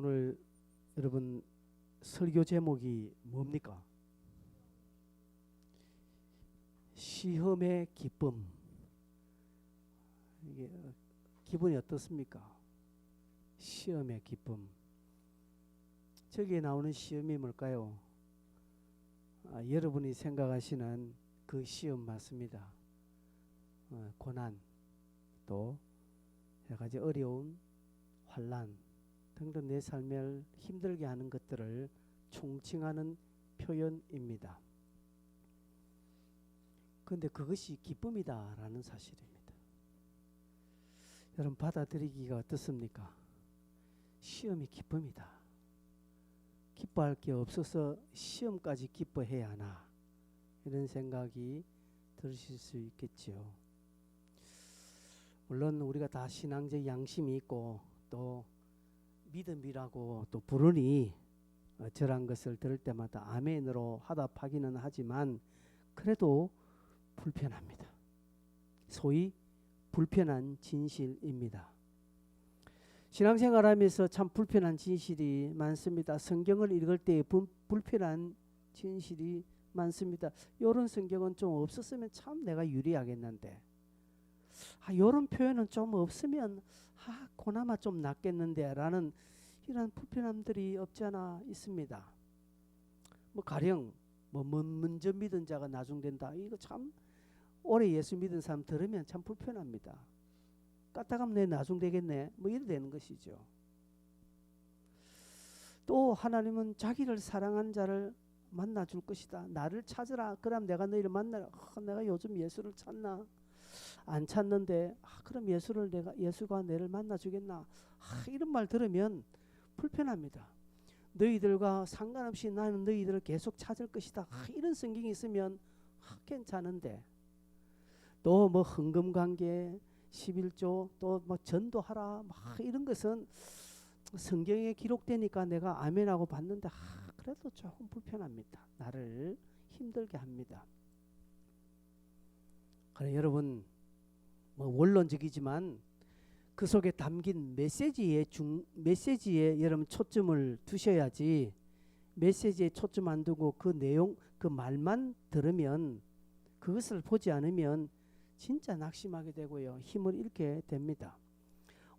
오늘 여러분 설교 제목이 뭡니까? 시험의 기쁨. 이게 기분이 어떻습니까? 시험의 기쁨. 저기에 나오는 시험이 뭘까요? 여러분이 생각하시는 그 시험 맞습니다. 고난, 또 여러 가지 어려운 환난 등등 내 삶을 힘들게 하는 것들을 총칭하는 표현입니다. 그런데 그것이 기쁨이다라는 사실입니다. 여러분 받아들이기가 어떻습니까? 시험이 기쁨이다. 기뻐할 게 없어서 시험까지 기뻐해야 하나, 이런 생각이 드실 수 있겠죠. 물론 우리가 다 신앙적 양심이 있고 또 믿음이라고 또 부르니 저런 것을 들을 때마다 아멘으로 화답하기는 하지만 그래도 불편합니다. 소위 불편한 진실입니다. 신앙생활하면서 참 불편한 진실이 많습니다. 성경을 읽을 때 불편한 진실이 많습니다. 이런 성경은 좀 없었으면 참 내가 유리하겠는데, 이런 표현은 좀 없으면 그나마 좀 낫겠는데 라는 이런 불편함들이 없지 않아 있습니다. 가령 먼저 믿은 자가 나중된다, 이거 참 오래 예수 믿은 사람 들으면 참 불편합니다. 까딱하면 내 나중 되겠네, 이래 되는 것이죠. 또 하나님은 자기를 사랑한 자를 만나 줄 것이다. 나를 찾으라, 그럼 내가 너희를 만나라. 내가 요즘 예수를 찾나? 안 찾는데 그럼 예수가 내를 만나 주겠나? 이런 말 들으면 불편합니다. 너희들과 상관없이 나는 너희들을 계속 찾을 것이다. 이런 성경이 있으면 괜찮은데, 또 헌금관계 11조 또 전도하라 이런 것은 성경에 기록되니까 내가 아멘하고 받는데 그래도 조금 불편합니다. 나를 힘들게 합니다. 그래 여러분, 원론적이지만 그 속에 담긴 메시지에 여러분 초점을 두셔야지, 메시지에 초점 안 두고 그 내용, 그 말만 들으면, 그것을 보지 않으면 진짜 낙심하게 되고요, 힘을 잃게 됩니다.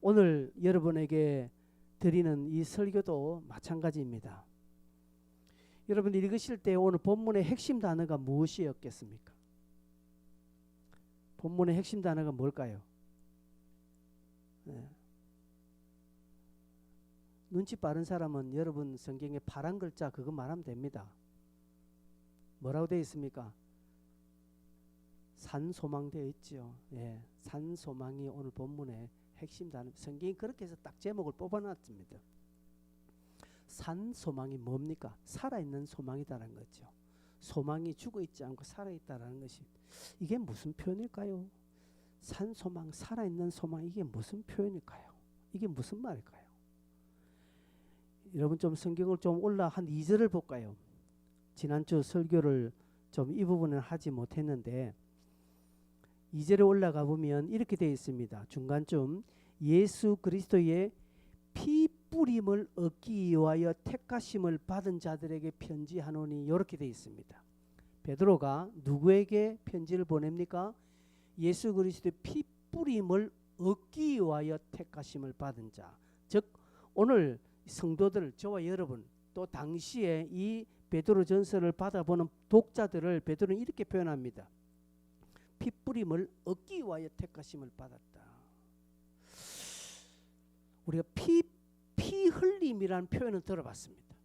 오늘 여러분에게 드리는 이 설교도 마찬가지입니다. 여러분 읽으실 때 오늘 본문의 핵심 단어가 무엇이었겠습니까? 본문의 핵심 단어가 뭘까요? 눈치 빠른 사람은 여러분 성경에 파란 글자 그거 말하면 됩니다. 뭐라고 되어 있습니까? 산소망 되어 있죠. 산소망이 오늘 본문의 핵심 단어. 성경이 그렇게 해서 딱 제목을 뽑아놨습니다. 산소망이 뭡니까? 살아있는 소망이다라는 거죠. 소망이 죽어있지 않고 살아있다라는 것이, 이게 무슨 표현일까요? 산소망, 살아있는 소망, 이게 무슨 표현일까요? 이게 무슨 말일까요? 여러분 좀 성경을 좀 한 2절을 볼까요? 지난주 설교를 좀 이 부분을 하지 못했는데 2절에 올라가 보면 이렇게 되어 있습니다. 중간쯤 예수 그리스도의 피 뿌림을 얻기 위하여 택하심을 받은 자들에게 편지하노니, 이렇게 되어 있습니다. 베드로가 누구에게 편지를 보냅니까? 예수 그리스도의 피 뿌림을 얻기 위하여 택하심을 받은 자, 즉 오늘 성도들, 저와 여러분, 또 당시에 이 베드로 전서를 받아보는 독자들을 베드로는 이렇게 표현합니다. 피 뿌림을 얻기 위하여 택하심을 받았다. 우리가 피 흘림이라는 표현을 들어봤습니다.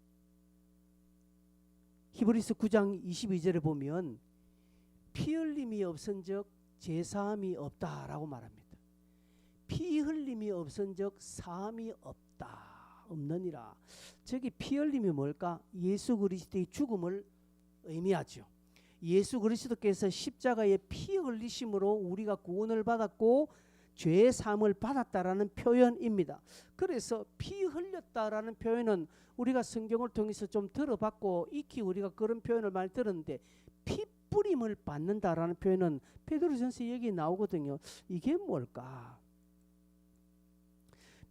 히브리서 9장 22절에 보면 피 흘림이 없은즉 제사함이 없다라고 말합니다. 피 흘림이 없은즉 사함이 없느니라. 저기 피 흘림이 뭘까? 예수 그리스도의 죽음을 의미하죠. 예수 그리스도께서 십자가에 피 흘리심으로 우리가 구원을 받았고 죄의 사함을 받았다라는 표현입니다. 그래서 피 흘렸다라는 표현은 우리가 성경을 통해서 좀 들어봤고 익히 우리가 그런 표현을 많이 들었는데, 피 뿌림을 받는다라는 표현은 베드로전서 여기 나오거든요. 이게 뭘까?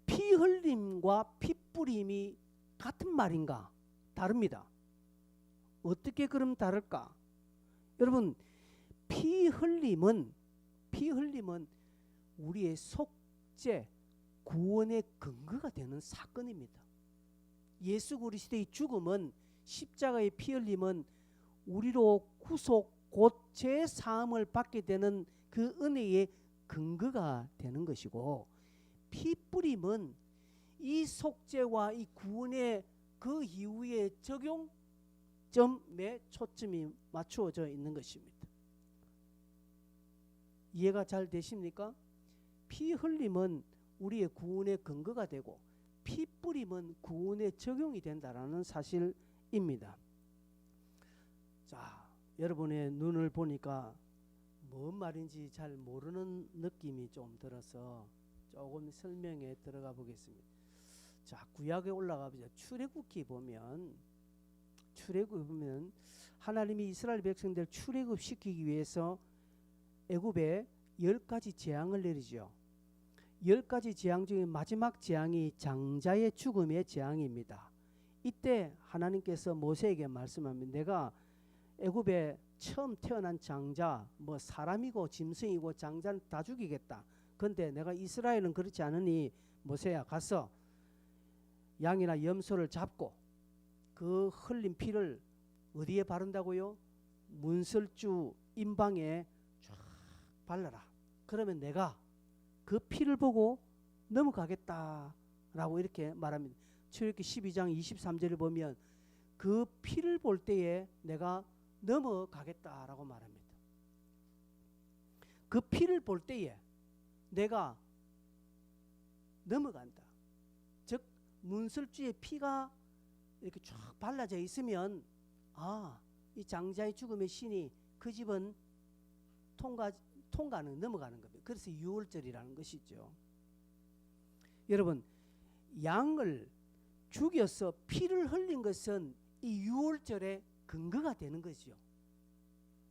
피 흘림과 피 뿌림이 같은 말인가? 다릅니다. 어떻게 그럼 다를까? 여러분, 피 흘림은 우리의 속죄, 구원의 근거가 되는 사건입니다. 예수 그리스도의 죽음은, 십자가의 피 흘림은 우리로 구속 곧 죄 사함을 받게 되는 그 은혜의 근거가 되는 것이고, 피 뿌림은 이 속죄와 이 구원의 그 이후의 적용점에 초점이 맞추어져 있는 것입니다. 이해가 잘 되십니까? 피 흘림은 우리의 구원의 근거가 되고, 피 뿌림은 구원의 적용이 된다라는 사실입니다. 자, 여러분의 눈을 보니까 뭔 말인지 잘 모르는 느낌이 좀 들어서 조금 설명에 들어가 보겠습니다. 자, 구약에 올라가 보죠. 출애굽기 보면 하나님이 이스라엘 백성들 출애굽 시키기 위해서 애굽에 10가지 재앙을 내리죠. 10가지 재앙 중에 마지막 재앙이 장자의 죽음의 재앙입니다. 이때 하나님께서 모세에게 말씀합니다. 내가 애굽에 처음 태어난 장자, 뭐 사람이고 짐승이고 장자는 다 죽이겠다. 그런데 내가 이스라엘은 그렇지 않으니 모세야, 가서 양이나 염소를 잡고 그 흘린 피를 어디에 바른다고요? 문설주 임방에 쫙 발라라. 그러면 내가 그 피를 보고 넘어가겠다라고 이렇게 말합니다. 출애굽기 12장 23절을 보면 그 피를 볼 때에 내가 넘어가겠다라고 말합니다. 그 피를 볼 때에 내가 넘어간다. 즉 문설주의 피가 이렇게 쫙 발라져 있으면, 아, 이 장자의 죽음의 신이 그 집은 통과는 넘어가는 겁니다. 그래서 유월절이라는 것이죠. 여러분, 양을 죽여서 피를 흘린 것은 이 유월절의 근거가 되는 거죠.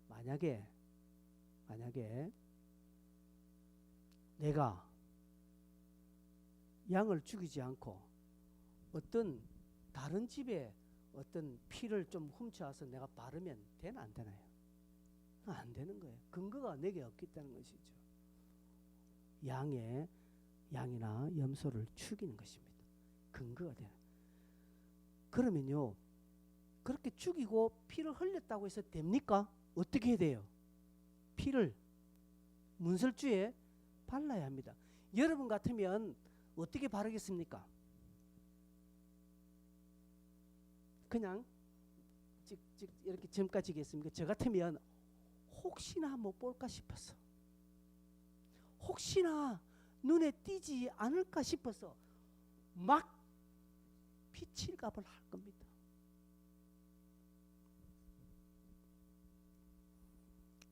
만약에 내가 양을 죽이지 않고 어떤 다른 집에 어떤 피를 좀 훔쳐와서 내가 바르면 되나 안 되나요? 안 되는 거예요. 근거가 내게 없기 때문에 것이죠. 양이나 염소를 죽이는 것입니다. 근거가 되는. 그러면요, 그렇게 죽이고 피를 흘렸다고 해서 됩니까? 어떻게 해야 돼요? 피를 문설주에 발라야 합니다. 여러분 같으면 어떻게 바르겠습니까? 그냥 찍 이렇게 점까지 겠습니까? 저 같으면 혹시나 못 볼까 싶어서, 혹시나 눈에 띄지 않을까 싶어서 막 피칠갑을 할 겁니다.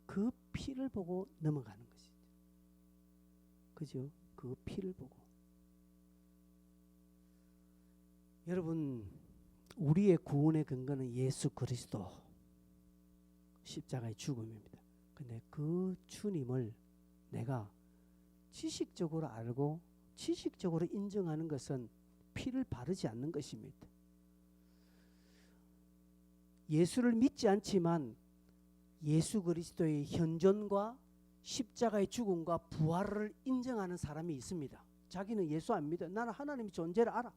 그 피를 보고 넘어가는 것이죠. 그죠? 그 피를 보고. 여러분, 우리의 구원의 근거는 예수 그리스도 십자가의 죽음입니다. 근데 그 주님을 내가 지식적으로 알고 지식적으로 인정하는 것은 피를 바르지 않는 것입니다. 예수를 믿지 않지만 예수 그리스도의 현존과 십자가의 죽음과 부활을 인정하는 사람이 있습니다. 자기는 예수 안 믿어. 나는 하나님의 존재를 알아.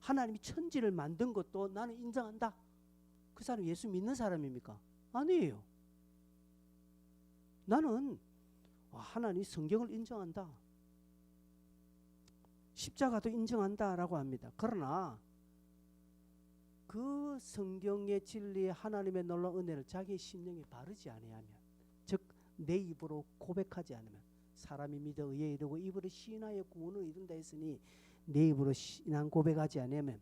하나님이 천지를 만든 것도 나는 인정한다. 그 사람 예수 믿는 사람입니까? 아니에요. 나는 하나님 성경을 인정한다. 십자가도 인정한다라고 합니다. 그러나 그 성경의 진리의 하나님의 놀라운 은혜를 자기의 심령에 바르지 아니하면, 즉 내 입으로 고백하지 않으면, 사람이 믿어 의에 이르고 입으로 시인하여 구원을 이룬다 했으니 내 입으로 신앙 고백하지 않으면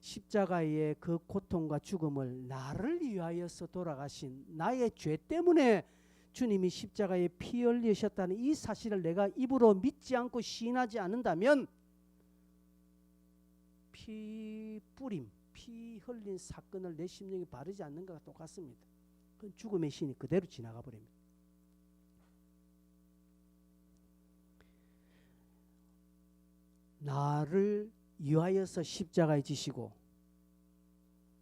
십자가의 그 고통과 죽음을 나를 위하여서 돌아가신 나의 죄 때문에 주님이 십자가에 피 흘리셨다는 이 사실을 내가 입으로 믿지 않고 시인하지 않는다면 피 뿌림, 피 흘린 사건을 내 심령에 바르지 않는 것과 똑같습니다. 그건 죽음의 신이 그대로 지나가 버립니다. 나를 위하여서 십자가에 지시고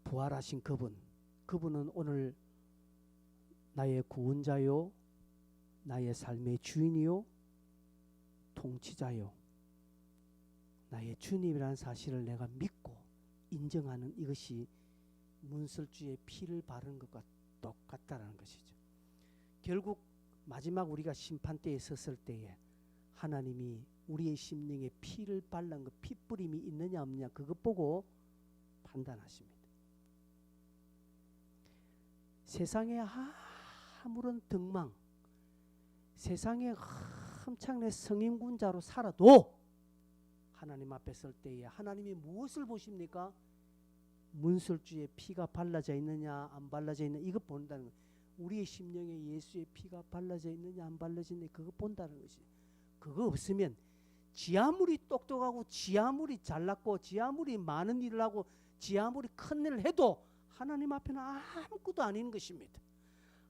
부활하신 그분은 오늘 나의 구원자요, 나의 삶의 주인이요, 통치자요, 나의 주님이라는 사실을 내가 믿고 인정하는 이것이 문설주의 피를 바르는 것과 똑같다라는 것이죠. 결국 마지막 우리가 심판대에 섰을 때에 하나님이 우리의 심령에 피를 발른 것, 피뿌림이 있느냐 없느냐 그것 보고 판단하십니다. 세상에 아무런 덕망, 세상에 엄청난 성인군자로 살아도 하나님 앞에 설 때에 하나님이 무엇을 보십니까? 문설주의 피가 발라져 있느냐 안 발라져 있느냐 이것 본다는 거예요. 우리의 심령에 예수의 피가 발라져 있느냐 안 발라져 있느냐 그거 본다는 것이. 그거 없으면 지 아무리 똑똑하고 지 아무리 잘났고 지 아무리 많은 일을 하고 지 아무리 큰 일을 해도 하나님 앞에는 아무것도 아닌 것입니다.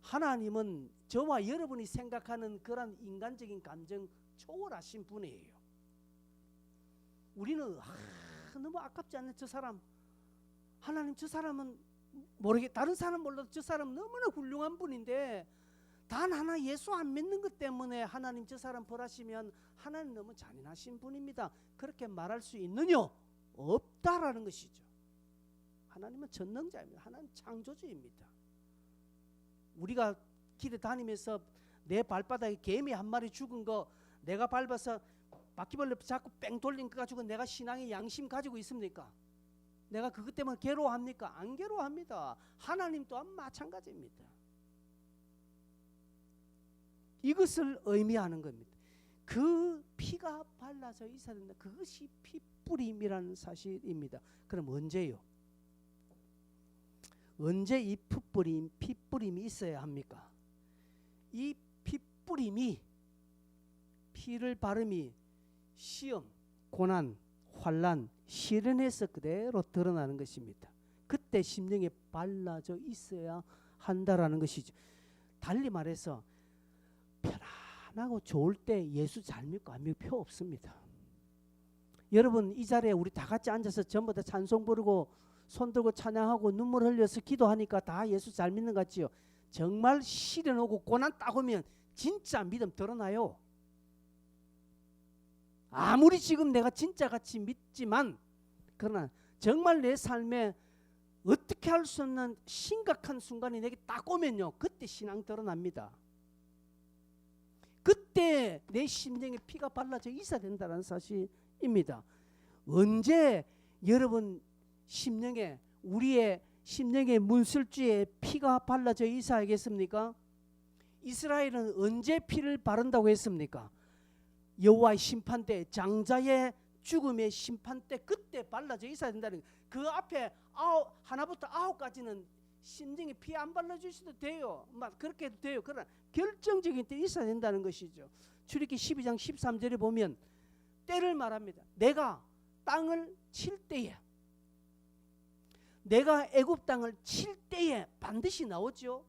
하나님은 저와 여러분이 생각하는 그런 인간적인 감정 초월하신 분이에요. 우리는 너무 아깝지 않나 저 사람, 하나님 저 사람은 다른 사람 몰라도 저 사람 너무나 훌륭한 분인데 단 하나 예수 안 믿는 것 때문에 하나님 저 사람 벌하시면 하나님 너무 잔인하신 분입니다. 그렇게 말할 수 있느냐? 없다라는 것이죠. 하나님은 전능자입니다. 하나님 창조주입니다. 우리가 길에 다니면서 내 발바닥에 개미 한 마리 죽은 거 내가 밟아서 바퀴벌레 자꾸 뺑 돌린 거 가지고 내가 신앙의 양심 가지고 있습니까? 내가 그것 때문에 괴로워합니까? 안 괴로워합니다. 하나님 또한 마찬가지입니다. 이것을 의미하는 겁니다. 그 피가 발라져 있어야 된다. 그것이 피뿌림이라는 사실입니다. 그럼 언제요? 언제 이 피뿌림이 있어야 합니까? 이 피뿌림이 피를 바름이 시험, 고난, 환난, 시련에서 그대로 드러나는 것입니다. 그때 심령에 발라져 있어야 한다라는 것이죠. 달리 말해서 편안하고 좋을 때 예수 잘 믿고 안 믿고 필요 없습니다. 여러분 이 자리에 우리 다 같이 앉아서 전부 다 찬송 부르고 손 들고 찬양하고 눈물 흘려서 기도하니까 다 예수 잘 믿는 것 같지요. 정말 시련 오고 고난 딱 오면 진짜 믿음 드러나요. 아무리 지금 내가 진짜같이 믿지만 그러나 정말 내 삶에 어떻게 할 수 없는 심각한 순간이 내게 딱 오면요, 그때 신앙 드러납니다. 그때 내 심령에 피가 발라져 있어야 된다는 사실입니다. 언제 여러분 심령에 우리의 심령에 문설주에 피가 발라져 있어야겠습니까? 이스라엘은 언제 피를 바른다고 했습니까? 여호와의 심판 때, 장자의 죽음의 심판 때 그때 발라져 있어야 된다는 거예요. 그 앞에 하나부터 9까지는 심령에 피 안 발라주셔도 돼요. 막 그렇게 해도 돼요. 그러나 결정적인 때 있어야 된다는 것이죠. 출애굽기 12장 13절에 보면 때를 말합니다. 내가 땅을 칠 때에, 내가 애굽 땅을 칠 때에 반드시 나오죠.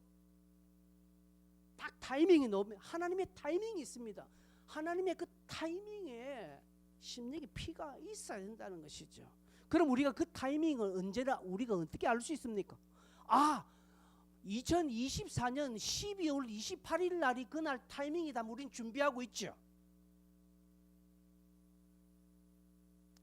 딱 타이밍이 나오면 하나님의 타이밍이 있습니다. 하나님의 그 타이밍에 심령에 피가 있어야 된다는 것이죠. 그럼 우리가 그 타이밍을 언제나 우리가 어떻게 알 수 있습니까? 2024년 12월 28일 날이 그날 타이밍이다. 우린 준비하고 있죠.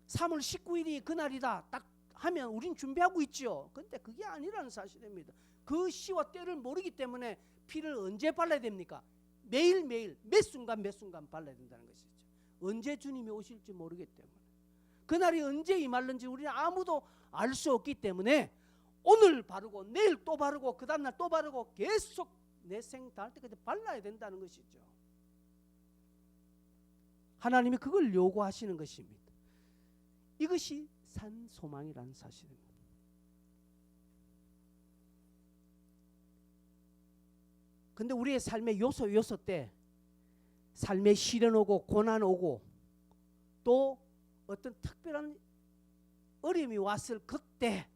3월 19일이 그날이다. 딱 하면 우린 준비하고 있죠. 근데 그게 아니라는 사실입니다. 그 시와 때를 모르기 때문에 피를 언제 발라야 됩니까? 매일매일 몇 순간 발라야 된다는 것이죠. 언제 주님이 오실지 모르기 때문에, 그날이 언제 임할는지 우리는 아무도 알 수 없기 때문에 오늘 바르고 내일 또 바르고 그 다음날 또 바르고 계속 내 생 닿을 때까지 발라야 된다는 것이죠. 하나님이 그걸 요구하시는 것입니다. 이것이 산 소망이라는 사실입니다. 근데 우리의 삶의 요소 때 삶의 시련 오고 고난 오고 또 어떤 특별한 어려움이 왔을 그때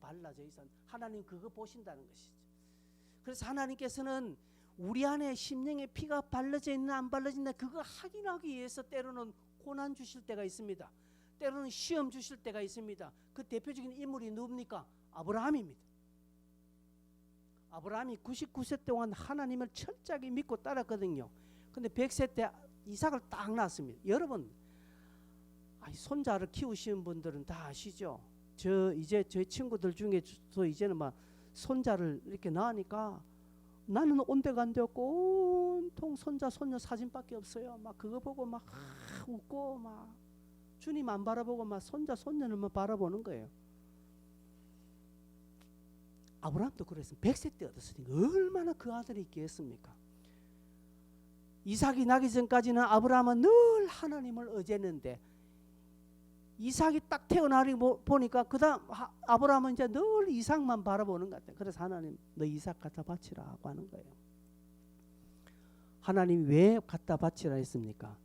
발라져 있어. 하나님 그거 보신다는 것이죠. 그래서 하나님께서는 우리 안에 심령의 피가 발라져 있나 안 발라져 있나 그거 확인하기 위해서 때로는 고난 주실 때가 있습니다. 때로는 시험 주실 때가 있습니다. 그 대표적인 인물이 누굽니까? 아브라함입니다. 아브라함이 99세 동안 하나님을 철저하게 믿고 따랐거든요. 근데 100세 때 이삭을 딱 낳았습니다. 여러분, 손자를 키우시는 분들은 다 아시죠? 이제 저희 친구들 중에서 이제는 막 손자를 이렇게 낳으니까 나는 온데간데 없고 온통 손자 손녀 사진밖에 없어요. 막 그거 보고 막 웃고 막 주님 안 바라보고 막 손자 손녀를만 바라보는 거예요. 아브라함도 그랬습니다. 100세 때 얻었으니까 얼마나 그 아들이 있겠습니까? 이삭이 나기 전까지는 아브라함은 늘 하나님을 의지했는데 이삭이 딱 태어나니 보니까 그다음 아브라함은 이제 늘 이삭만 바라보는 것 같아요. 그래서 하나님 너 이삭 갖다 바치라고 하는 거예요. 하나님이 왜 갖다 바치라 했습니까?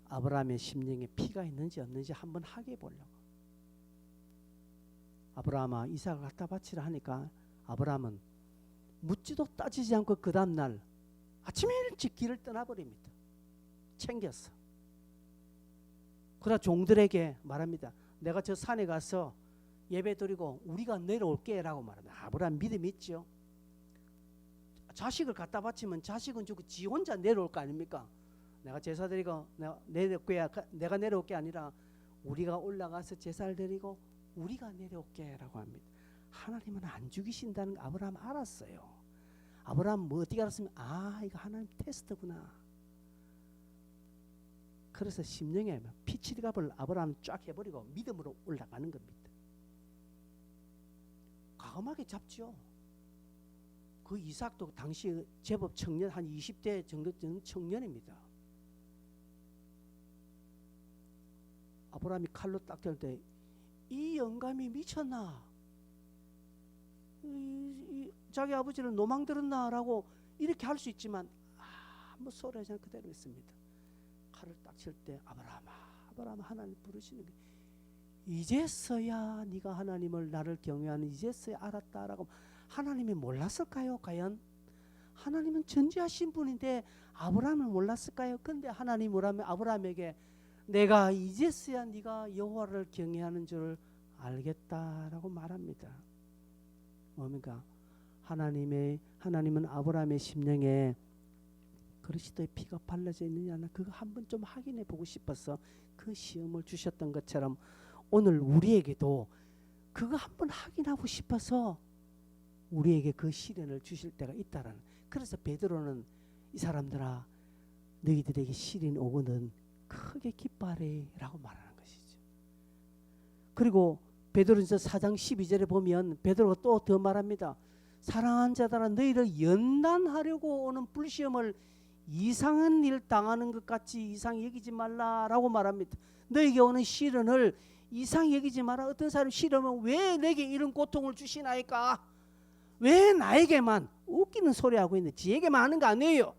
아브라함의 심령에 피가 있는지 없는지 한번 확인해 보려고. 아브라함아 이삭을 갖다 바치라 하니까 아브라함은 묻지도 따지지 않고 그 다음날 아침 일찍 길을 떠나버립니다. 챙겼어. 그러나 종들에게 말합니다. 내가 저 산에 가서 예배 드리고 우리가 내려올게 라고 말합니다. 아브라함 믿음 있죠. 자식을 갖다 바치면 자식은 주고 지 혼자 내려올 거 아닙니까? 내가 제사 드리고 내가 내려올게 아니라 우리가 올라가서 제사를 드리고 우리가 내려올게 라고 합니다. 하나님은 안 죽이신다는 거 아브라함 알았어요. 아브라함 뭐 어떻게 알았으면 이거 하나님 테스트구나. 그래서 심령에 피치리갑을 아브라함 쫙 해버리고 믿음으로 올라가는 겁니다. 과감하게 잡죠. 그 이삭도 당시 제법 청년 한 20대 정도 되는 청년입니다. 아브라함이 칼로 딱 될 때 이 영감이 미쳤나? 자기 아버지를 노망 들었나라고 이렇게 할 수 있지만 아무 소리 하지 않고 그대로 있습니다. 칼을 딱 칠 때 아브라함아 하나님 부르시는 게 이제서야 네가 하나님을 나를 경외하는 이제서야 알았다라고. 하나님이 몰랐을까요? 과연 하나님은 전지하신 분인데 아브라함을 몰랐을까요? 근데 하나님 뭐라면 아브라함에게 내가 이제서야 네가 여호와를 경외하는 줄 알겠다라고 말합니다. 뭡니까? 하나님은 아브라함의 심령에 그리스도의 피가 발라져 있느냐 그거 한번 좀 확인해 보고 싶어서 그 시험을 주셨던 것처럼 오늘 우리에게도 그거 한번 확인하고 싶어서 우리에게 그 시련을 주실 때가 있다라는. 그래서 베드로는 이 사람들아 너희들에게 시련이 오거든 크게 기뻐하래 라고 말하는 것이죠. 그리고 베드로전서 4장 12절에 보면 베드로가 또 더 말합니다. 사랑하는 자들아 너희를 연단하려고 오는 불시험을 이상한 일 당하는 것 같이 이상히 여기지 말라라고 말합니다. 너에게 오는 시련을 이상히 여기지 마라. 어떤 사람이 시련은 왜 내게 이런 고통을 주시나이까? 왜 나에게만 웃기는 소리 하고 있는데 지에게만 하는 거 아니에요.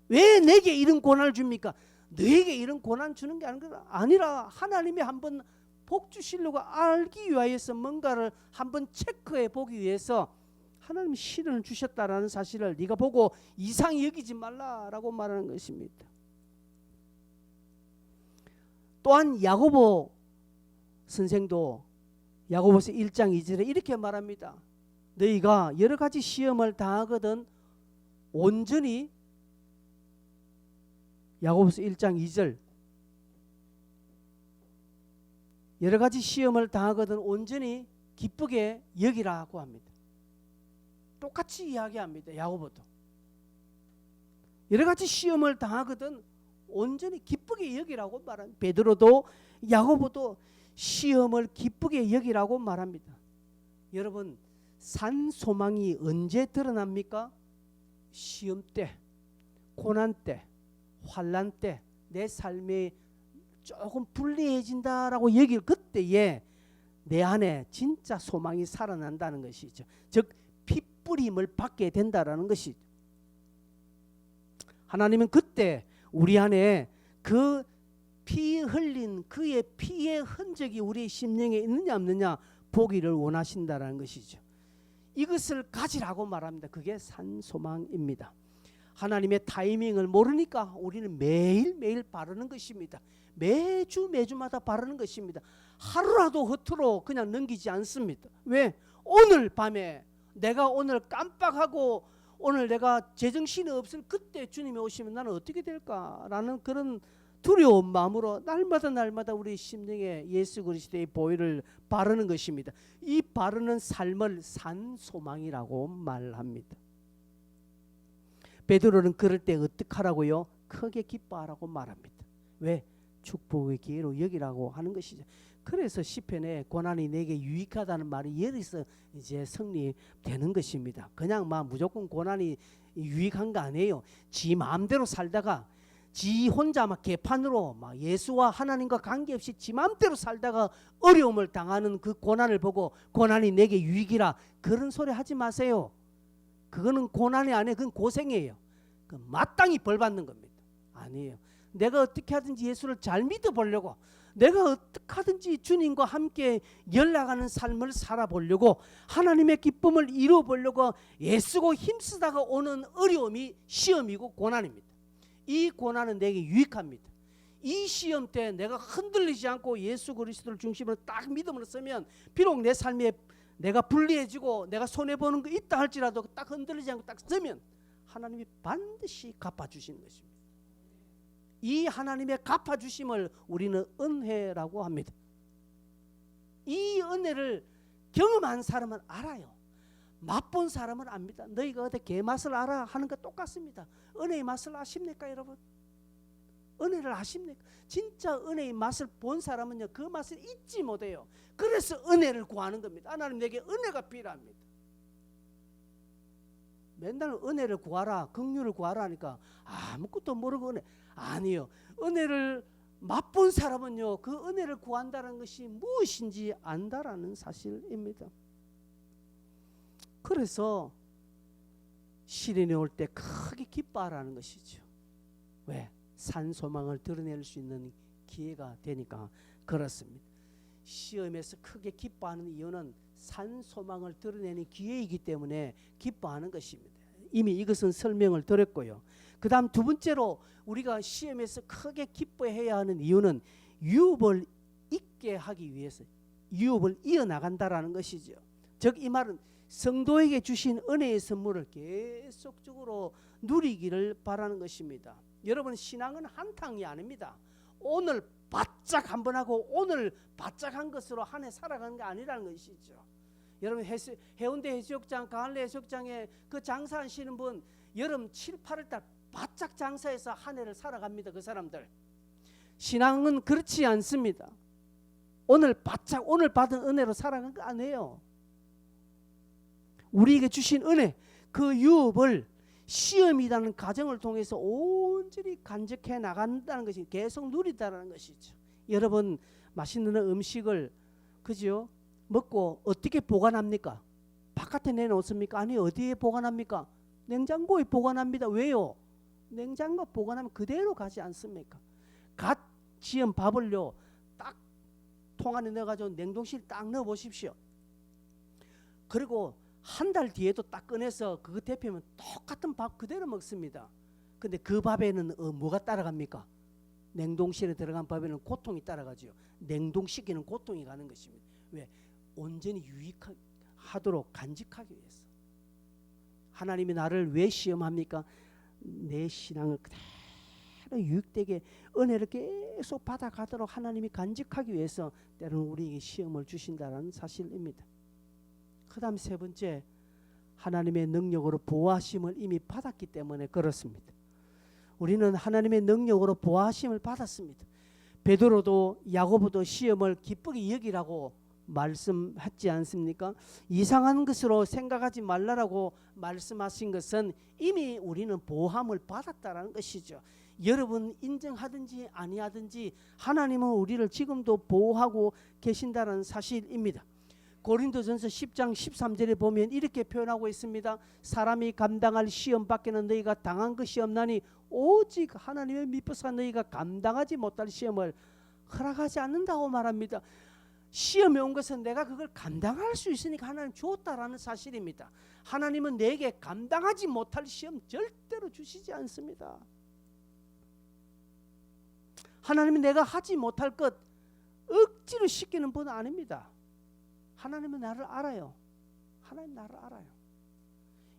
왜 내게 이런 고난을 줍니까? 너에게 이런 고난 주는 게 아니라 하나님이 한번 복 주시려고 알기 위해서 뭔가를 한번 체크해 보기 위해서 하나님이 시련을 주셨다라는 사실을 네가 보고 이상히 여기지 말라라고 말하는 것입니다. 또한 야고보 선생도 야고보서 1장 2절에 이렇게 말합니다. 너희가 여러 가지 시험을 당하거든 온전히 야고보서 1장 2절 여러 가지 시험을 당하거든 온전히 기쁘게 여기라고 합니다. 똑같이 이야기합니다. 야고보도 여러 가지 시험을 당하거든 온전히 기쁘게 여기라고 말합니다. 베드로도 야고보도 시험을 기쁘게 여기라고 말합니다. 여러분 산 소망이 언제 드러납니까? 시험 때, 고난 때, 환난 때 내 삶이 조금 불리해진다라고 여길 그때에 내 안에 진짜 소망이 살아난다는 것이죠. 즉 핏뿌림을 받게 된다라는 것이죠. 하나님은 그때 우리 안에 그 피 흘린 그의 피의 흔적이 우리의 심령에 있느냐 없느냐 보기를 원하신다라는 것이죠. 이것을 가지라고 말합니다. 그게 산소망입니다. 하나님의 타이밍을 모르니까 우리는 매일매일 바르는 것입니다. 매주마다 바르는 것입니다. 하루라도 허투루 그냥 넘기지 않습니다. 왜? 오늘 밤에 내가 오늘 깜빡하고 오늘 내가 제정신이 없을 그때 주님이 오시면 나는 어떻게 될까라는 그런 두려운 마음으로 날마다 우리 심령에 예수 그리스도의 보혈을 바르는 것입니다. 이 바르는 삶을 산소망이라고 말합니다. 베드로는 그럴 때 어떻게 하라고요? 크게 기뻐하라고 말합니다. 왜? 축복의 기회로 여기라고 하는 것이죠. 그래서 시편에 고난이 내게 유익하다는 말이 여기서 이제 성립되는 것입니다. 그냥 막 무조건 고난이 유익한 거 아니에요. 지 마음대로 살다가 지 혼자 막 개판으로 막 예수와 하나님과 관계없이 지 마음대로 살다가 어려움을 당하는 그 고난을 보고 고난이 내게 유익이라 그런 소리 하지 마세요. 그거는 고난이 아니에요. 그건 고생이에요. 그 마땅히 벌 받는 겁니다. 아니에요. 내가 어떻게 하든지 예수를 잘 믿어보려고, 내가 어떻게 하든지 주님과 함께 연락하는 삶을 살아보려고, 하나님의 기쁨을 이루어보려고 애쓰고 힘쓰다가 오는 어려움이 시험이고 고난입니다. 이 고난은 내게 유익합니다. 이 시험 때 내가 흔들리지 않고 예수 그리스도를 중심으로 딱 믿음으로 서면 비록 내 삶에 내가 불리해지고 내가 손해보는 거 있다 할지라도 딱 흔들리지 않고 딱 서면 하나님이 반드시 갚아주시는 것입니다. 이 하나님의 갚아주심을 우리는 은혜라고 합니다. 이 은혜를 경험한 사람은 알아요. 맛본 사람은 압니다. 너희가 어디 개맛을 알아 하는 것 똑같습니다. 은혜의 맛을 아십니까 여러분? 은혜를 아십니까? 진짜 은혜의 맛을 본 사람은요 그 맛을 잊지 못해요. 그래서 은혜를 구하는 겁니다. 하나님 내게 은혜가 필요합니다. 맨날 은혜를 구하라, 긍휼을 구하라 하니까 아무것도 모르고 은혜 아니요. 은혜를 맛본 사람은요 그 은혜를 구한다는 것이 무엇인지 안다라는 사실입니다. 그래서 시련이 올 때 크게 기뻐하라는 것이죠. 왜? 산소망을 드러낼 수 있는 기회가 되니까 그렇습니다. 시험에서 크게 기뻐하는 이유는 산소망을 드러내는 기회이기 때문에 기뻐하는 것입니다. 이미 이것은 설명을 드렸고요. 그 다음 두 번째로 우리가 시험에서 크게 기뻐해야 하는 이유는 유업을 있게 하기 위해서 유업을 이어나간다라는 것이죠. 즉 이 말은 성도에게 주신 은혜의 선물을 계속적으로 누리기를 바라는 것입니다. 여러분 신앙은 한탕이 아닙니다. 오늘 바짝 한번 하고 오늘 바짝 한 것으로 한 해 살아가는 게 아니라는 것이죠. 여러분 해운대 해수욕장, 가을래 해수욕장에 그 장사하시는 분 여름 7, 8월 달 바짝 장사해서 한 해를 살아갑니다. 그 사람들. 신앙은 그렇지 않습니다. 오늘 바짝 오늘 받은 은혜로 살아가는 거 아니에요. 우리에게 주신 은혜 그 유업을 시험이라는 과정을 통해서 온전히 간직해 나간다는 것이 계속 누리다라는 것이죠. 여러분 맛있는 음식을 그죠? 먹고 어떻게 보관합니까? 바깥에 내놓습니까? 아니 어디에 보관합니까? 냉장고에 보관합니다. 왜요? 냉장고 보관하면 그대로 가지 않습니까? 갓 지은 밥을요 딱 통 안에 넣어가지고 냉동실 딱 넣어 보십시오. 그리고 한 달 뒤에도 딱 꺼내서 그거 데피면 똑같은 밥 그대로 먹습니다. 근데 그 밥에는 뭐가 따라갑니까? 냉동실에 들어간 밥에는 고통이 따라가죠. 냉동시키는 고통이 가는 것입니다. 왜? 온전히 유익하도록 간직하기 위해서. 하나님이 나를 왜 시험합니까? 내 신앙을 그대로 유익되게 은혜를 계속 받아가도록 하나님이 간직하기 위해서 때로는 우리에게 시험을 주신다는 사실입니다. 그 다음 세 번째, 하나님의 능력으로 보호하심을 이미 받았기 때문에 그렇습니다. 우리는 하나님의 능력으로 보호하심을 받았습니다. 베드로도 야고보도 시험을 기쁘게 여기라고 말씀했지 않습니까? 이상한 것으로 생각하지 말라라고 말씀하신 것은 이미 우리는 보호함을 받았다는 것이죠. 여러분 인정하든지 아니하든지 하나님은 우리를 지금도 보호하고 계신다는 사실입니다. 고린도전서 10장 13절에 보면 이렇게 표현하고 있습니다. 사람이 감당할 시험 밖에는 너희가 당한 것이 없나니 오직 하나님의 미쁘사 너희가 감당하지 못할 시험을 허락하지 않는다고 말합니다. 시험에 온 것은 내가 그걸 감당할 수 있으니까 하나님 줬다라는 사실입니다. 하나님은 내게 감당하지 못할 시험 절대로 주시지 않습니다. 하나님은 내가 하지 못할 것 억지로 시키는 분은 아닙니다. 하나님은 나를 알아요. 하나님 나를 알아요.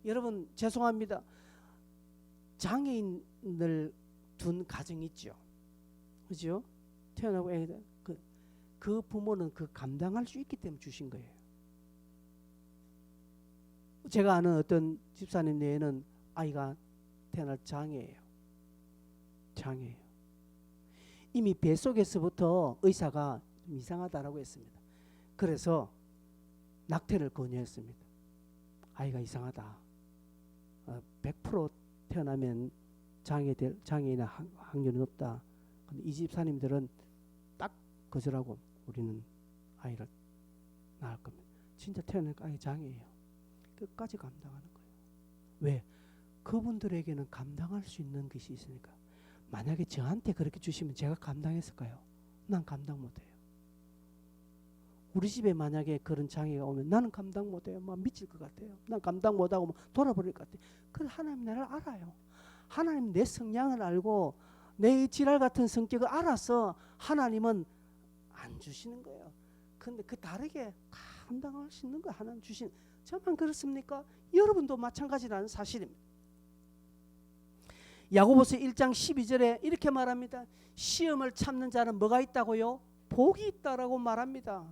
여러분 죄송합니다. 장애인을 둔 가정 있죠. 그죠? 태어나고 애들 그 부모는 그 감당할 수 있기 때문에 주신 거예요. 제가 아는 어떤 집사님 내에는 아이가 태어날 장애예요. 장애예요. 이미 뱃속에서부터 의사가 좀 이상하다라고 했습니다. 그래서 낙태를 권유했습니다. 아이가 이상하다. 100% 태어나면 장애인의 확률이 높다. 근데 이 집사님들은 딱 거절하고 우리는 아이를 낳을 겁니다. 진짜 태어나니까 아이 장애예요. 끝까지 감당하는 거예요. 왜? 그분들에게는 감당할 수 있는 것이 있으니까. 만약에 저한테 그렇게 주시면 제가 감당했을까요? 난 감당 못해요. 우리 집에 만약에 그런 장애가 오면 나는 감당 못해요. 막 미칠 것 같아요. 난 감당 못하고 막 돌아버릴 것 같아요. 그래서 하나님 나를 알아요. 하나님 내 성향을 알고 내 지랄 같은 성격을 알아서 하나님은 안 주시는 거예요. 근데 그 다르게 감당할 수 있는 거 하나님 주신. 저만 그렇습니까? 여러분도 마찬가지라는 사실입니다. 야고보서 1장 12절에 이렇게 말합니다. 시험을 참는 자는 뭐가 있다고요? 복이 있다라고 말합니다.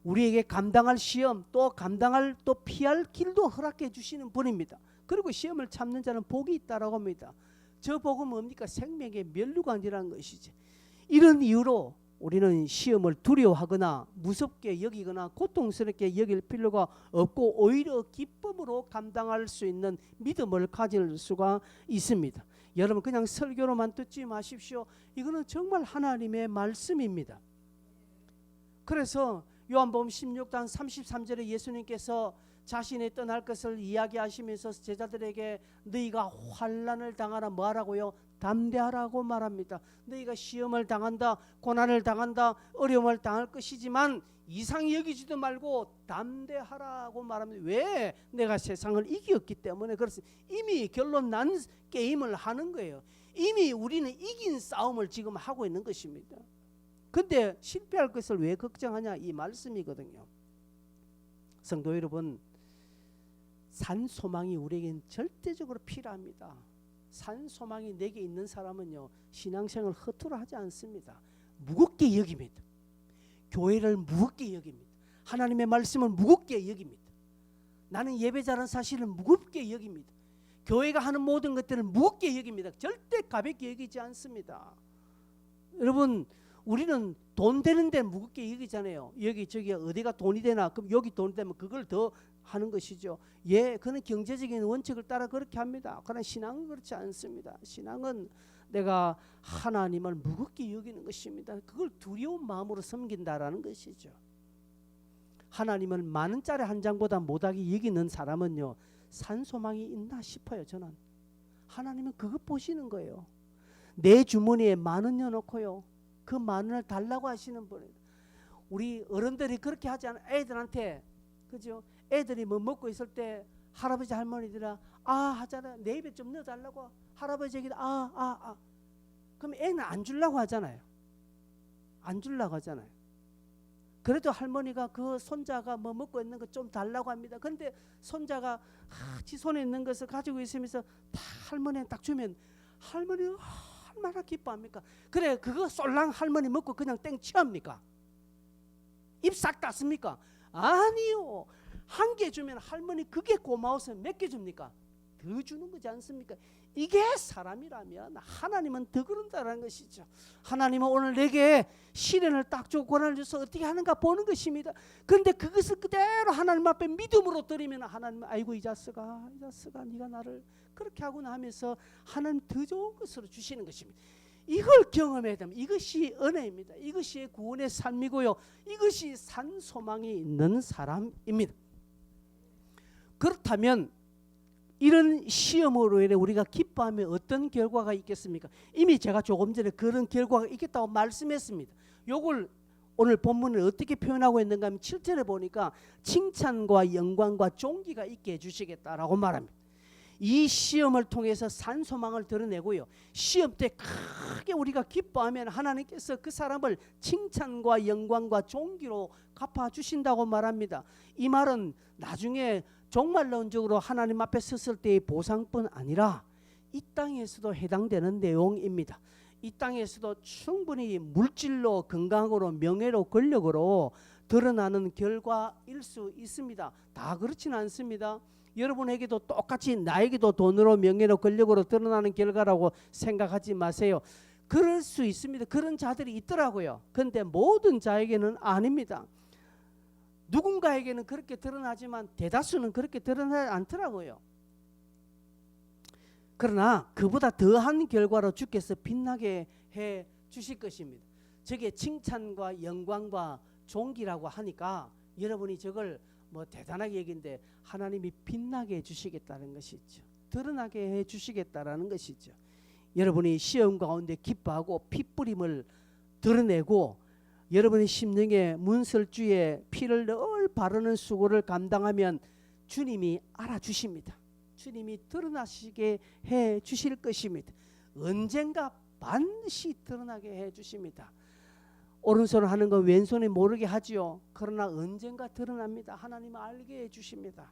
우리에게 감당할 시험 또 감당할 또 피할 길도 허락해 주시는 분입니다. 그리고 시험을 참는 자는 복이 있다라고 합니다. 저 복은 뭡니까? 생명의 면류관이라는 것이지. 이런 이유로 우리는 시험을 두려워하거나 무섭게 여기거나 고통스럽게 여길 필요가 없고 오히려 기쁨으로 감당할 수 있는 믿음을 가질 수가 있습니다. 여러분 그냥 설교로만 듣지 마십시오. 이거는 정말 하나님의 말씀입니다. 그래서 요한복음 16장 33절에 예수님께서 자신의 떠날 것을 이야기하시면서 제자들에게 너희가 환난을 당하라 뭐하라고요? 담대하라고 말합니다. 너희가 시험을 당한다, 고난을 당한다, 어려움을 당할 것이지만 이상히 여기지도 말고 담대하라고 말합니다. 왜? 내가 세상을 이겼기 때문에 그렇습니다. 이미 결론 난 게임을 하는 거예요. 이미 우리는 이긴 싸움을 지금 하고 있는 것입니다. 근데 실패할 것을 왜 걱정하냐 이 말씀이거든요. 성도 여러분, 산소망이 우리에겐 절대적으로 필요합니다. 산소망이 내게 있는 사람은요 신앙생활을 허투루 하지 않습니다. 무겁게 여깁니다. 교회를 무겁게 여깁니다. 하나님의 말씀을 무겁게 여깁니다. 나는 예배자라는 사실을 무겁게 여깁니다. 교회가 하는 모든 것들을 무겁게 여깁니다. 절대 가볍게 여기지 않습니다. 여러분 우리는 돈 되는 데 무겁게 여기잖아요. 여기 저기 어디가 돈이 되나 그럼 여기 돈이 되면 그걸 더 하는 것이죠. 예, 그는 경제적인 원칙을 따라 그렇게 합니다. 그러나 신앙은 그렇지 않습니다. 신앙은 내가 하나님을 무겁게 여기는 것입니다. 그걸 두려운 마음으로 섬긴다라는 것이죠. 하나님을 만 원짜리 한 장보다 못하게 여기는 사람은요 산소망이 있나 싶어요. 저는 하나님은 그것 보시는 거예요. 내 주머니에 10,000원 넣어놓고요 그 10,000원을 달라고 하시는 분이에요. 우리 어른들이 그렇게 하지 않아요. 애들한테 그죠? 애들이 뭐 먹고 있을 때 할아버지 할머니들아 아 하잖아요. 내 입에 좀 넣어달라고 할아버지에게 그럼 애는 안 주려고 하잖아요. 안 주려고 하잖아요. 그래도 할머니가 그 손자가 뭐 먹고 있는 거 좀 달라고 합니다. 근데 손자가 지 손에 있는 것을 가지고 있으면서 다 할머니한테 딱 주면 할머니 얼마나 기뻐합니까? 그래 그거 쏠랑 할머니 먹고 그냥 땡 치웁니까? 입 싹 닫습니까? 아니요. 한 개 주면 할머니 그게 고마워서 몇 개 줍니까? 더 주는 거지 않습니까? 이게 사람이라면 하나님은 더 그런다는 것이죠. 하나님은 오늘 내게 시련을 딱 주고 고난을 줘서 어떻게 하는가 보는 것입니다. 그런데 그것을 그대로 하나님 앞에 믿음으로 드리면 하나님 아이고 이 자식아 네가 나를 그렇게 하구나 하면서 하나님 더 좋은 것으로 주시는 것입니다. 이걸 경험해야 됩니다. 이것이 은혜입니다. 이것이 구원의 삶이고요. 이것이 산소망이 있는 사람입니다. 그렇다면 이런 시험으로 인해 우리가 기뻐하면 어떤 결과가 있겠습니까? 이미 제가 조금 전에 그런 결과가 있겠다고 말씀했습니다. 요걸 오늘 본문을 어떻게 표현하고 있는가 하면 7절에 보니까 칭찬과 영광과 존귀가 있게 해주시겠다라고 말합니다. 이 시험을 통해서 산 소망을 드러내고요. 시험 때 크게 우리가 기뻐하면 하나님께서 그 사람을 칭찬과 영광과 존귀로 갚아주신다고 말합니다. 이 말은 나중에 종말론적으로 하나님 앞에 섰을 때의 보상뿐 아니라 이 땅에서도 해당되는 내용입니다. 이 땅에서도 충분히 물질로, 건강으로, 명예로, 권력으로 드러나는 결과일 수 있습니다. 다 그렇지는 않습니다. 여러분에게도 똑같이 나에게도 돈으로, 명예로, 권력으로 드러나는 결과라고 생각하지 마세요. 그럴 수 있습니다. 그런 자들이 있더라고요. 그런데 모든 자에게는 아닙니다. 누군가에게는 그렇게 드러나지만 대다수는 그렇게 드러나지 않더라고요. 그러나 그보다 더한 결과로 주께서 빛나게 해 주실 것입니다. 저게 칭찬과 영광과 존귀라고 하니까 여러분이 저걸 뭐 대단하게 얘기인데 하나님이 빛나게 해주시겠다는 것이죠. 드러나게 해주시겠다라는 것이죠. 여러분이 시험 가운데 기뻐하고 핏부림을 드러내고 여러분의 심령에 문설주에 피를 늘 바르는 수고를 감당하면 주님이 알아주십니다. 주님이 드러나시게 해 주실 것입니다. 언젠가 반드시 드러나게 해 주십니다. 오른손을 하는 건 왼손이 모르게 하지요. 그러나 언젠가 드러납니다. 하나님은 알게 해 주십니다.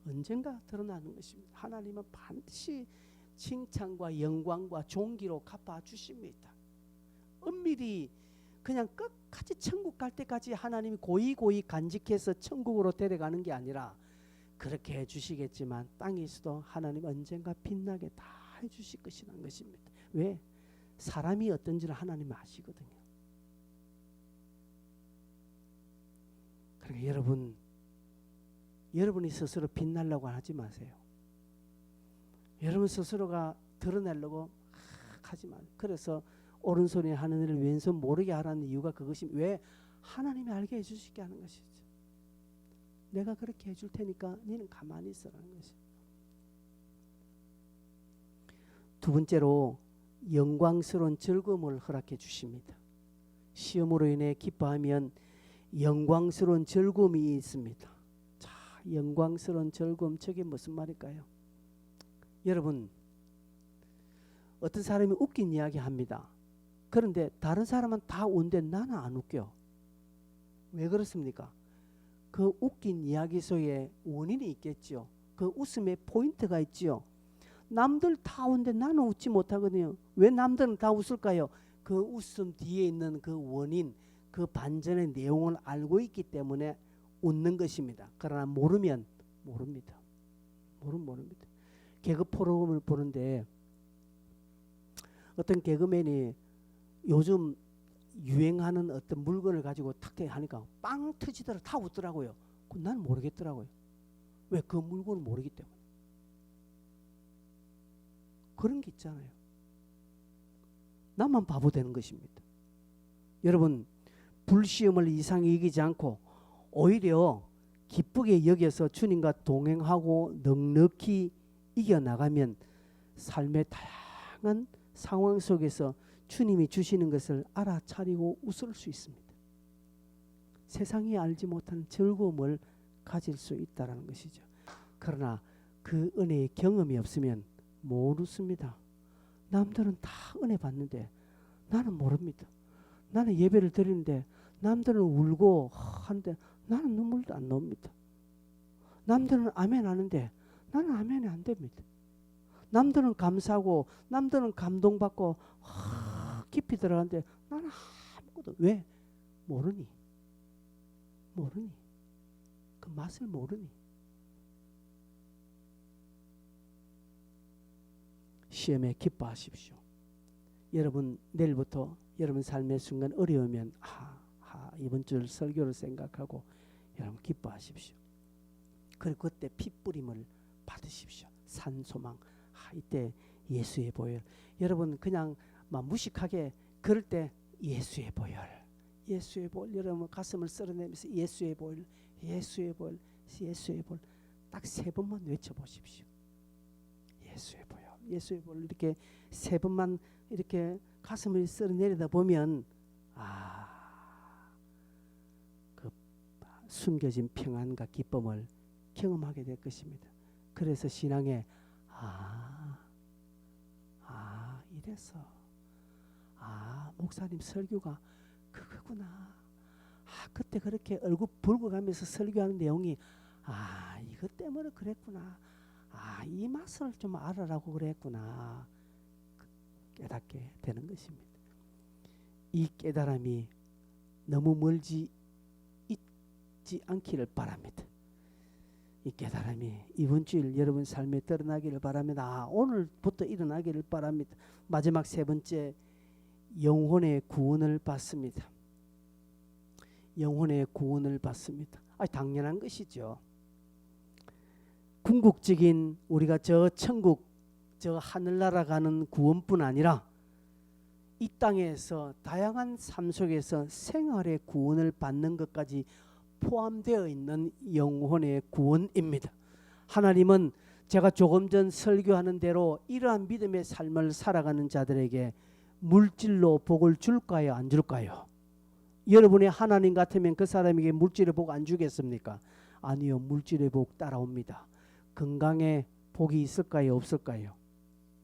언젠가 드러나는 것입니다. 하나님은 반드시 칭찬과 영광과 존귀로 갚아 주십니다. 은밀히 그냥 끝까지 천국 갈 때까지 하나님이 고이 간직해서 천국으로 데려가는 게 아니라 그렇게 해주시겠지만 땅에서도 하나님 언젠가 빛나게 다 해주실 것이라는 것입니다. 왜? 사람이 어떤지를 하나님은 아시거든요. 그러니까 여러분이 스스로 빛나려고 하지 마세요. 여러분 스스로가 드러내려고 하지 마세요. 그래서 오른손이 하는 일을 왼손 모르게 하라는 이유가 그것이 왜? 하나님이 알게 해주시게 하는 것이죠. 내가 그렇게 해줄 테니까 너는 가만히 있어라는 것이죠. 두 번째로 영광스러운 즐거움을 허락해 주십니다. 시험으로 인해 기뻐하면 영광스러운 즐거움이 있습니다. 자, 영광스러운 즐거움, 저게 무슨 말일까요? 여러분, 어떤 사람이 웃긴 이야기 합니다. 그런데 다른 사람은 다 웃는데 나는 안 웃겨. 왜 그렇습니까? 그 웃긴 이야기 속에 원인이 있겠죠. 그 웃음에 포인트가 있지요. 남들 다 웃는데 나는 웃지 못하거든요. 왜 남들은 다 웃을까요? 그 웃음 뒤에 있는 그 원인, 그 반전의 내용을 알고 있기 때문에 웃는 것입니다. 그러나 모르면 모릅니다. 모릅니다. 개그 프로그램을 보는데 어떤 개그맨이 요즘 유행하는 어떤 물건을 가지고 탁 하니까 빵 터지더라 다 웃더라고요. 난 모르겠더라고요. 왜? 그 물건을 모르기 때문에. 그런 게 있잖아요. 나만 바보 되는 것입니다. 여러분, 불시험을 이상히 이기지 않고 오히려 기쁘게 여겨서 주님과 동행하고 넉넉히 이겨나가면 삶의 다양한 상황 속에서 주님이 주시는 것을 알아차리고 웃을 수 있습니다. 세상이 알지 못한 즐거움을 가질 수 있다는 것이죠. 그러나 그 은혜의 경험이 없으면 못 웃습니다. 남들은 다 은혜 받는데 나는 모릅니다. 나는 예배를 드리는데 남들은 울고 하는데 나는 눈물도 안 나옵니다. 남들은 아멘 하는데 나는 아멘이 안 됩니다. 남들은 감사하고 남들은 감동받고 깊이 들어가는데 나는 아무것도. 왜? 모르니. 그 맛을 모르니. 시험에 기뻐하십시오. 여러분 내일부터 여러분 삶의 순간 어려우면 이번 주 설교를 생각하고 여러분 기뻐하십시오. 그리고 그때 핏부림을 받으십시오. 산소망. 이때 예수의 보혈. 여러분 그냥 막 무식하게 그럴 때 예수의 보혈. 예수의 보혈. 여러분 가슴을 쓸어내면서 예수의 보혈. 예수의 보혈. 예수의 보혈. 딱 3번만 외쳐보십시오. 예수의 보혈. 예수의 보혈. 이렇게 3번만 이렇게 가슴을 쓸어내리다 보면 그 숨겨진 평안과 기쁨을 경험하게 될 것입니다. 그래서 신앙에 이래서 목사님 설교가 그거구나. 그때 그렇게 얼굴 붉어가면서 설교하는 내용이 이것 때문에 그랬구나. 이 맛을 좀 알아라고 그랬구나. 깨닫게 되는 것입니다. 이 깨달음이 너무 멀지 있지 않기를 바랍니다. 이 깨달음이 이번 주일 여러분 삶에 드러나기를 바랍니다. 오늘부터 일어나기를 바랍니다. 마지막 세 번째, 영혼의 구원을 받습니다. 영혼의 구원을 받습니다. 당연한 것이죠. 궁극적인 우리가 저 천국, 저 하늘나라 가는 구원뿐 아니라 이 땅에서 다양한 삶 속에서 생활의 구원을 받는 것까지 포함되어 있는 영혼의 구원입니다. 하나님은 제가 조금 전 설교하는 대로 이러한 믿음의 삶을 살아가는 자들에게 물질로 복을 줄까요, 안 줄까요? 여러분이 하나님 같으면 그 사람에게 물질의 복 안 주겠습니까? 아니요, 물질의 복 따라옵니다. 건강에 복이 있을까요, 없을까요?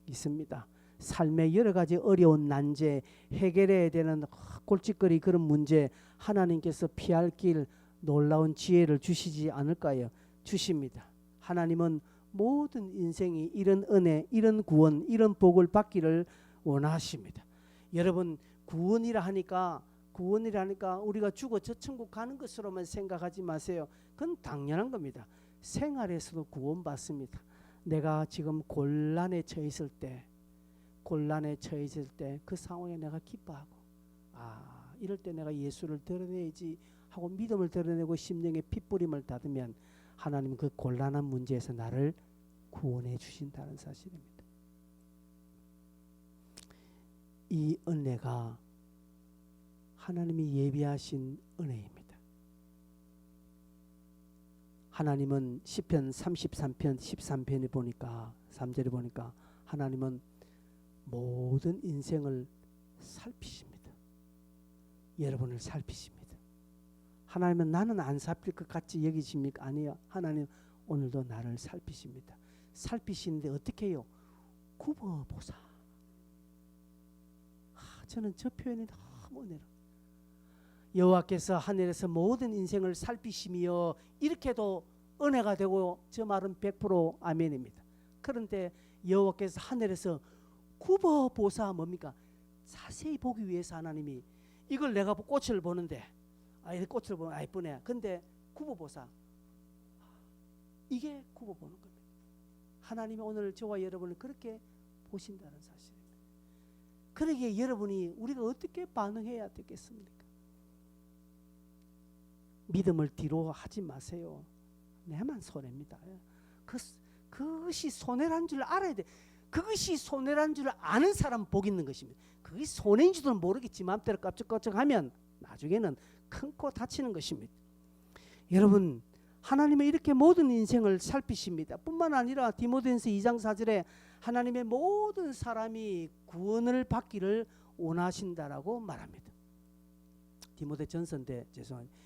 있습니다. 삶의 여러 가지 어려운 난제, 해결해야 되는 골칫거리 그런 문제 하나님께서 피할 길 놀라운 지혜를 주시지 않을까요? 주십니다. 하나님은 모든 인생이 이런 은혜, 이런 구원, 이런 복을 받기를 원하십니다. 여러분, 구원이라 하니까 우리가 죽어 저 천국 가는 것으로만 생각하지 마세요. 그건 당연한 겁니다. 생활에서도 구원받습니다. 내가 지금 곤란에 처했을 때 그 상황에 내가 기뻐하고 이럴 때 내가 예수를 드러내야지 하고 믿음을 드러내고 심령의 핏부림을 닫으면 하나님은 그 곤란한 문제에서 나를 구원해 주신다는 사실입니다. 이 은혜가 하나님이 예비하신 은혜입니다. 하나님은 시편 33편 13편에 보니까 3절에 보니까 하나님은 모든 인생을 살피십니다. 여러분을 살피십니다. 하나님은 나는 안 살필 것 같이 여기십니까? 아니요. 하나님 오늘도 나를 살피십니다. 살피시는데 어떻게 해요? 굽어보사. 저는 저 표현이 너무 은혜로. 여호와께서 하늘에서 모든 인생을 살피시며 이렇게도 은혜가 되고 저 말은 100% 아멘입니다. 그런데 여호와께서 하늘에서 굽어보사 뭡니까? 자세히 보기 위해서 하나님이 이걸 내가 꽃을 보는데 이 꽃을 보면 이쁘네. 근데 굽어보사 이게 굽어보는 겁니다. 하나님이 오늘 저와 여러분을 그렇게 보신다는 사실입니다. 그러기에 여러분이 우리가 어떻게 반응해야 되겠습니까? 믿음을 뒤로 하지 마세요. 내만 손해입니다. 그것이 손해란 줄 알아야 돼. 그것이 손해란 줄 아는 사람 복 있는 것입니다. 그게 손해인지도 모르겠지 마음대로 깝죽깝죽하면 나중에는 큰 코 다치는 것입니다. 여러분, 하나님은 이렇게 모든 인생을 살피십니다. 뿐만 아니라 디모데전서 2장 4절에 하나님의 모든 사람이 구원을 받기를 원하신다라고 말합니다. 디모데전서인데 죄송합니다.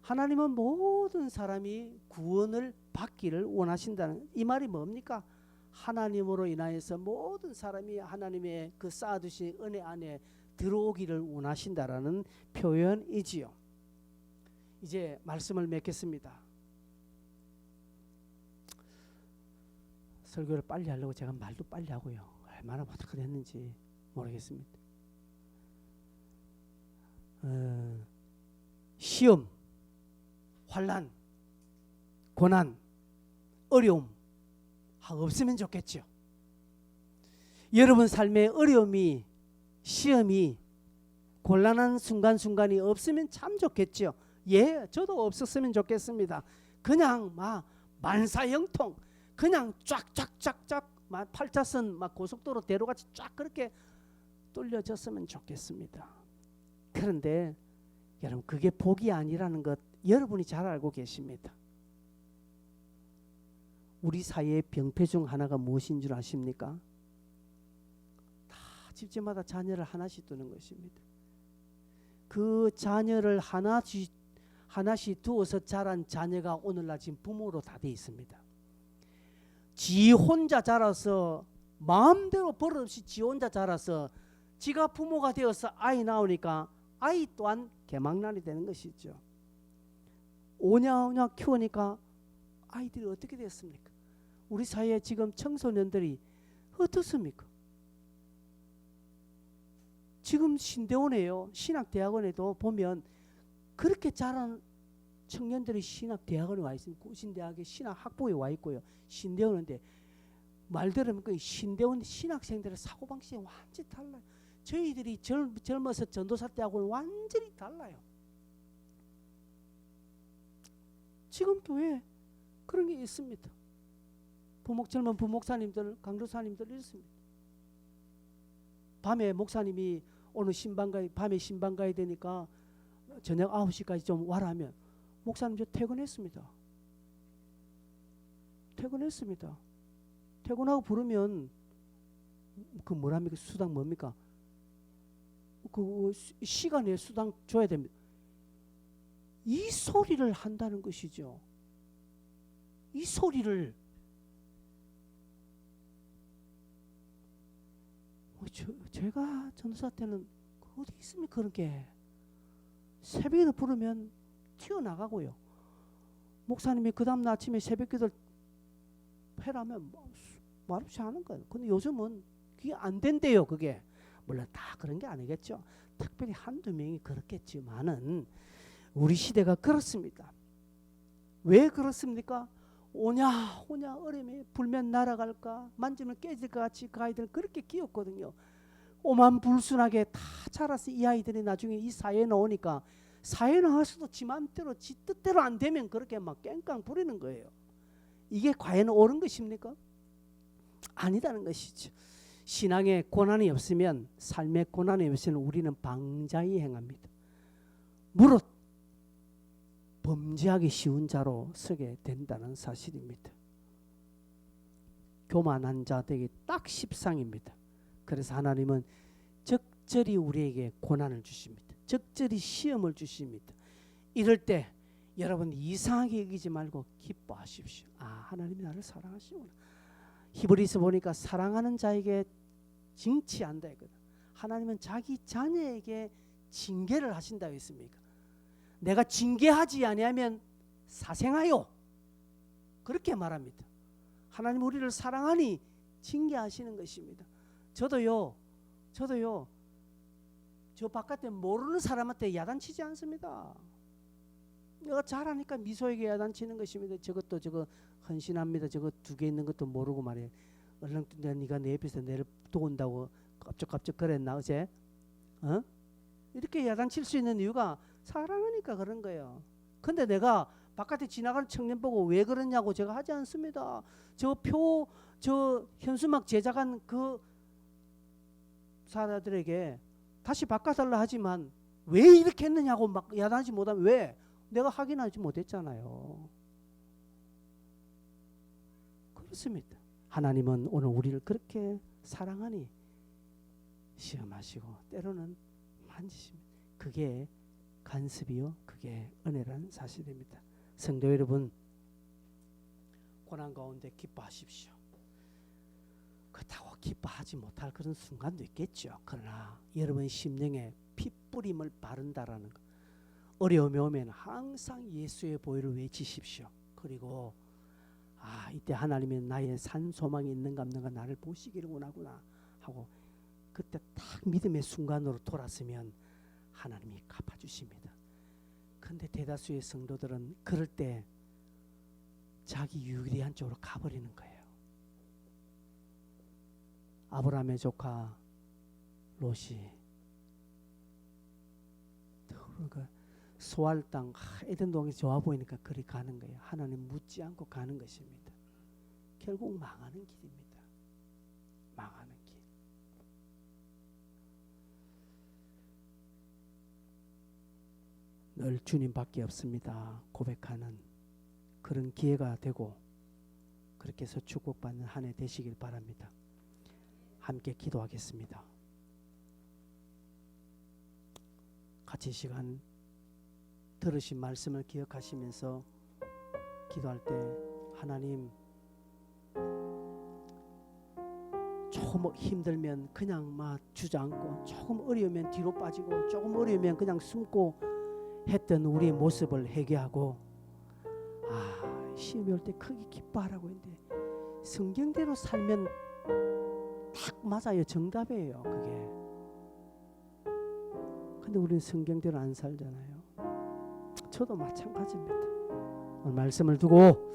하나님은 모든 사람이 구원을 받기를 원하신다는 이 말이 뭡니까? 하나님으로 인하여서 모든 사람이 하나님의 그 쌓아두신 은혜 안에 들어오기를 원하신다라는 표현이지요. 이제 말씀을 맺겠습니다. 설교를 빨리 하려고 제가 말도 빨리 하고요. 얼마나 어떻게 됐는지 모르겠습니다. 시험, 환난, 고난, 어려움 없으면 좋겠죠. 여러분 삶의 어려움이, 시험이, 곤란한 순간순간이 없으면 참 좋겠죠. 예, 저도 없었으면 좋겠습니다. 그냥 막 만사형통, 그냥 쫙쫙쫙쫙 막 팔자선 막 고속도로 대로같이 쫙 그렇게 뚫려졌으면 좋겠습니다. 그런데 여러분 그게 복이 아니라는 것 여러분이 잘 알고 계십니다. 우리 사회의 병폐 중 하나가 무엇인 줄 아십니까? 다 집집마다 자녀를 하나씩 두는 것입니다. 그 자녀를 하나씩 두어서 자란 자녀가 오늘날 지금 부모로 다 돼 있습니다. 지 혼자 자라서 마음대로 버릇없이 지 혼자 자라서 지가 부모가 되어서 아이 나오니까 아이 또한 개망난이 되는 것이죠. 오냐오냐 키우니까 아이들이 어떻게 됐습니까? 우리 사회에 지금 청소년들이 어떻습니까? 지금 신대원에요. 신학대학원에도 보면 그렇게 자란 청년들이 신학대학원에 와 있습니다. 구신대학에 신학학부에 와 있고요. 신대원인데 말 들으면 그 신대원 신학생들의 사고방식이 완전히 달라요. 저희들이 젊어서 전도사 때하고는 완전히 달라요. 지금 교회에 그런 게 있습니다. 젊은 부목사님들, 강도사님들 있습니다. 밤에 목사님이 오늘 밤에 신방 가야 되니까 저녁 9시까지 좀 와라 하면 목사님 저 퇴근했습니다. 퇴근하고 부르면 그 뭐랍니까? 수당 뭡니까? 그 시간에 수당 줘야 됩니다. 이 소리를 한다는 것이죠. 이 소리를 제가 전도사 때는 어디 있습니까? 그런 게 새벽에 부르면 튀어나가고요. 목사님이 그 다음 아침에 새벽기도 해라면 말없이 하는 거예요. 근데 요즘은 그게 안 된대요. 그게 물론 다 그런 게 아니겠죠. 특별히 한두 명이 그렇겠지만은 우리 시대가 그렇습니다. 왜 그렇습니까? 오냐 얼음이 불면 날아갈까 만지면 깨질 것 같이 그 아이들은 그렇게 귀엽거든요. 오만불순하게 다 자라서 이 아이들이 나중에 이 사회에 나오니까 사회에 나와서도 지 맘대로 지 뜻대로 안 되면 그렇게 막 깽깡 부리는 거예요. 이게 과연 옳은 것입니까? 아니다는 것이죠. 신앙에 고난이 없으면, 삶에 고난이 없으면 우리는 방자히 행합니다. 무릇 범죄하기 쉬운 자로 서게 된다는 사실입니다. 교만한 자 되기 딱 십상입니다. 그래서 하나님은 적절히 우리에게 고난을 주십니다. 적절히 시험을 주십니다. 이럴 때 여러분 이상하게 여기지 말고 기뻐하십시오. 아, 하나님이 나를 사랑하시구나. 히브리서 보니까 사랑하는 자에게 징치한다 했거든. 하나님은 자기 자녀에게 징계를 하신다고 했습니까? 내가 징계하지 아니하면 사생하여 그렇게 말합니다. 하나님 우리를 사랑하니 징계하시는 것입니다. 저도요 저 바깥에 모르는 사람한테 야단치지 않습니다. 내가 잘하니까 미소에게 야단치는 것입니다. 저것도 저거 헌신합니다. 저거 두 개 있는 것도 모르고 말이에요. 얼른 네가 내 옆에서 내를 도운다고 깝쩍깝쩍 그랬나 어제? 이렇게 야단칠 수 있는 이유가 사랑하니까 그런 거예요. 근데 내가 바깥에 지나가는 청년 보고 왜 그러냐고 제가 하지 않습니다. 저 현수막 제작한 그 사람들에게 다시 바꿔달라 하지만 왜 이렇게 했느냐고 막 야단하지 못하면 왜? 내가 확인하지 못했잖아요. 그렇습니다. 하나님은 오늘 우리를 그렇게 사랑하니 시험하시고 때로는 만지십니다. 그게 간섭이요, 그게 은혜라는 사실입니다. 성도 여러분, 고난 가운데 기뻐하십시오. 그렇다고 기뻐하지 못할 그런 순간도 있겠죠. 그러나 여러분 심령에 핏뿌림을 바른다라는 것, 어려움이 오면 항상 예수의 보혈을 외치십시오. 그리고 이때 하나님이 나의 산 소망이 있는가 없는가 나를 보시기를 원하구나 하고 그때 딱 믿음의 순간으로 돌았으면 하나님이 갚아주십니다. 근데 대다수의 성도들은 그럴 때 자기 유리한 쪽으로 가버리는 거예요. 아브라함의 조카 롯이 소알 땅 에덴 동이 좋아 보이니까 그리 가는 거예요. 하나님 묻지 않고 가는 것입니다. 결국 망하는 길입니다. 망하는 길. 늘 주님밖에 없습니다. 고백하는 그런 기회가 되고 그렇게 해서 축복받는 한 해 되시길 바랍니다. 함께 기도하겠습니다. 같이 시간 들으신 말씀을 기억하시면서 기도할 때 하나님, 조금 힘들면 그냥 막 주저앉고, 조금 어려우면 뒤로 빠지고, 조금 어려우면 그냥 숨고 했던 우리의 모습을 회개하고, 시험이 올 때 크게 기뻐하라고 했는데 성경대로 살면 딱 맞아요. 정답이에요, 그게. 근데 우리는 성경대로 안 살잖아요. 저도 마찬가지입니다. 오늘 말씀을 두고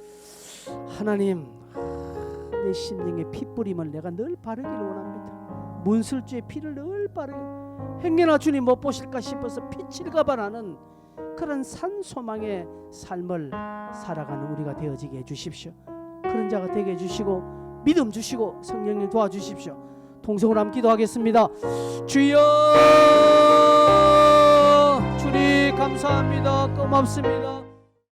하나님, 내 심령의 피 뿌림을 내가 늘 바르기를 원합니다. 문술주의 피를 늘 바르게, 행여나 주님 못 보실까 싶어서 피칠까봐 나는 그런 산소망의 삶을 살아가는 우리가 되어지게 해주십시오. 그런 자가 되게 해주시고 믿음 주시고 성령님 도와주십시오. 통성으로 한번 기도하겠습니다. 주여, 주님 감사합니다. 고맙습니다.